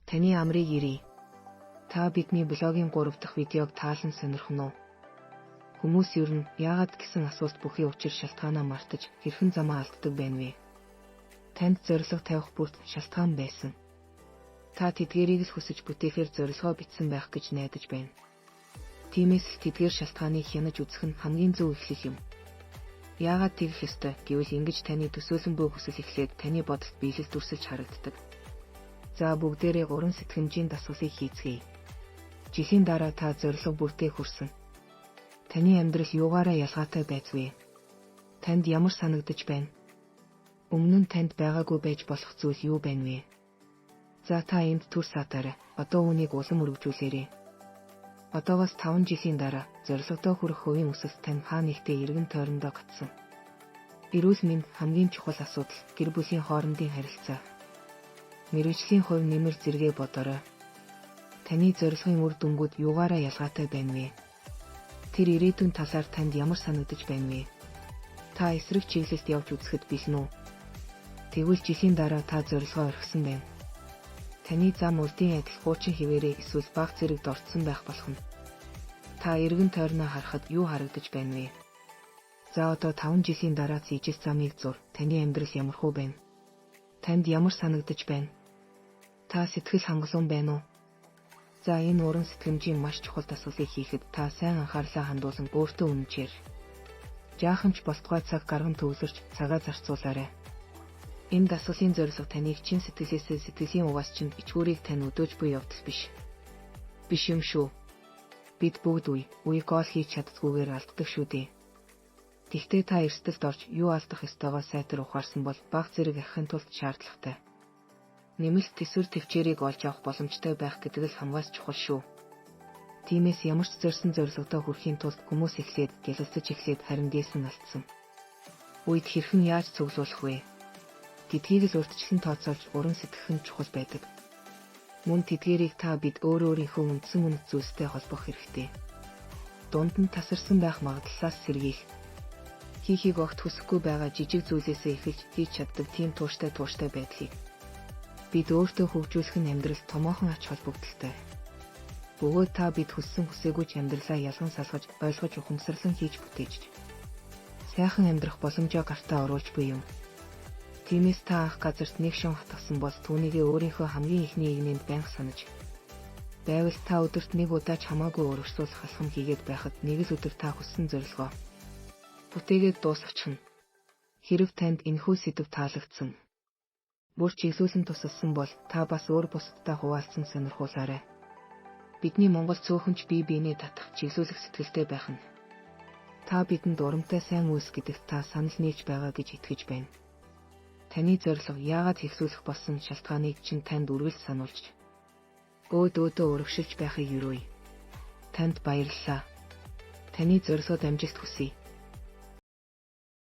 Таны амрыг ирье. Та бидний блогийн 3 дахь видеог таалан сонирхно уу? Хүмүүс ер нь яагаад гэсэн асуулт бүхий учир шалтгаанаа мартаж хэрхэн замаа алддаг байна вэ? Танд зорилго тавих бүрт шалтгаан байсан. Та тэдгээрийг л хүсэж бүтээхээр зорилгоо бичсэн байх гэж найдаж байна. Тиймээс л тэдгээр шалтгааныг хянаж үзэх нь хамгийн зөв эхлэл юм. Яагаад тэгэх ёстой гэвэл ингэж таны төсөөлсөн бүх хүсэл эхлээд таны бодолд биелэл дүрсэлж харагддаг. За бүгдээрээ 3 сэтгэмжийн дасгалыг хийцгээе. Жилийн дараа та зорилго бүртээ хүрсэн. Таны амьдрал юугаараа ялгаатай байц вэ? Танд ямар санагдаж байна? Өмнө нь танд байгаагүй байж болох зүйл юу байна вэ? За та энд түр саатаарай. Одоо үүнийг улам өргөжүүлээрэй. Одоогоос 5 жилийн дараа зорилгодоо хүрэх хувийн өсөлт тань хаа нэгтээ эргэн тойрондоо гацсан. Эрүүл мэнд хамгийн чухал асуудал, гэр бүлийн хоорондын харилцаа. Мэргэжлийн хувь нэмэр зэрэгээ бодорой. Таны зорилгын үр дүнгууд юугаараа ялгаатай байна вэ? Тэр ирээдүйн талаар танд ямар санагдаж байна вэ? Та эсрэг чиглэлд явж үзэхэд бэлэн үү? Тэгвэл жилийн дараа та зорилгоо орхисон байна. Таны зам урдын адил хуучин хിവэрээ эсвэл баг зэрэгд орцсон байх болох нь. Та эргэн тойрноо харахад юу харагдаж байна вэ? За одоо 5 жилийн дараа ижил замыг зур. Таны амьдрал ямархуу байна? Танд ямар санагдаж байна? Та сэтгэл хангалуун байна уу? За энэ уран сэтгэмжийн маш чухал дасгалыг хийхэд та сайн анхаарлаа хандуулан өөртөө үнэнчээр. Жаахамч болтугай цаг гарган төвлөрч цагаа зарцуулаарай. Энэ дасгалын зорилго таныг чин сэтгэлээсээ сэтгэлийн угаас чинь ичгүүрийг тань өдөөж буй явдал биш. Биш юм шүү. Бид бүгд үе гол хийж чаддгүйгээр алддаг шүү дээ. Тэгтээ та эрсдэлд орж юу алдах ёстойгоо сайтар ухаарсан бол баг зэрэг ахихын тулд шаардлагатай. Нэмэлт төсвөр төвчээрийг олж авах боломжтой байх гэдэг л хамгаас чухал шүү. Тиймээс ямар ч зорьсон зорилгодоо хүрэхийн тулд хүмүүс эхлээд гялалзаж эхлээд харин дээсэн алдсан. Үед хэрхэн яаж цуглуулах вэ? Гэдгийг л урьдчилан тооцоолж уран сэтгэх нь чухал байдаг. Мөн тэдгээрийг та бид өөрийнхөө үндсэн үнэт зүйлстэй холбох хэрэгтэй. Дунд нь тасарсан байх магадлалаас сэргийлэх. Хийхийг огт хүсэхгүй байгаа жижиг зүйлээсээ эхэлж хийж чаддаг тийм тууштай байдлыг бид өөртөө хөгжүүлэх нь амьдралд томоохон ач холбогдолтой. Бөгөөд та бид хүссэн хүсээгүй ч амьдралаа ялган салгаж, ойлгож ухамсарлан хийж бүтээж. Сайхан амьдрах боломжоо гартаа оруулж буй юм. Тиймээс та анх газарт нэг шон хатгсан бол түүнийгээ өөрийнхөө хамгийн ихний игнэнд байнга санаж. Байвал та өдөрт нэг удаа ч хамаагүй урагшуулах алхам хийгээд байхад нэг л өдөр та хүссэн зорилгоо бүтээгээд дуусгачихна. Хэрв танд энэхүү сэдв таалагдсан, бүр чиглүүлэн тусалсан бол та бас өөр бусдтай хуваалцсан сонирхуулаарай. Бидний Монгол цөөхөнч бие биенээ татах чиглүүлэх сэтгэлтэй байх нь. Та бидэнд урамтай сайн үйлс гэдэгт та санал нийлж байгаа гэж итгэж байна. Таны зорилго яагаад хэвсүүлэх болсон шалтгааныг чинь танд үргэлж сануулж өөдөө урагшилж байхыг юрууя. Танд баярлалаа. Таны зорилгод амжилт хүсье.